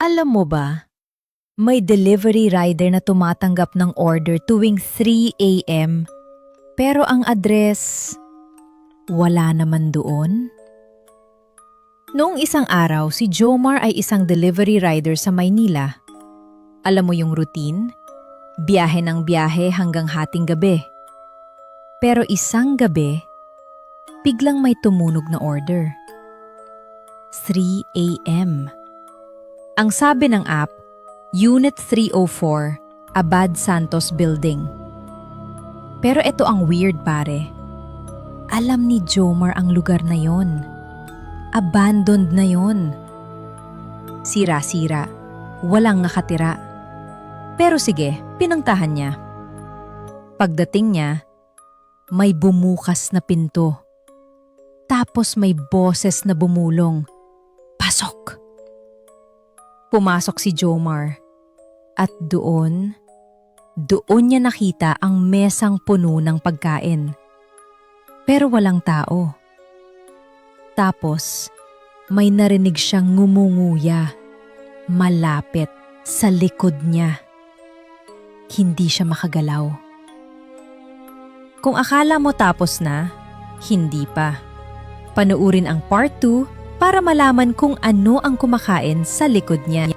Alam mo ba, may delivery rider na tumatanggap ng order tuwing 3 a.m. Pero ang address, wala naman doon. Noong isang araw, si Jomar ay isang delivery rider sa Maynila. Alam mo yung routine? Biyahe ng biyahe hanggang hating gabi. Pero isang gabi, biglang may tumunog na order. 3 a.m. Ang sabi ng app, Unit 304, Abad Santos Building. Pero ito ang weird pare. Alam ni Jomar ang lugar na yon. Abandoned na yon. Sira-sira, walang nakatira. Pero sige, pinuntahan niya. Pagdating niya, may bumukas na pinto. Tapos may boses na bumulong. Pasok! Pumasok si Jomar. At doon niya nakita ang mesang puno ng pagkain. Pero walang tao. Tapos, may narinig siyang ngumunguya. Malapit sa likod niya. Hindi siya makagalaw. Kung akala mo tapos na, hindi pa. Panuurin ang part 2 para malaman kung ano ang kumakain sa likod niya.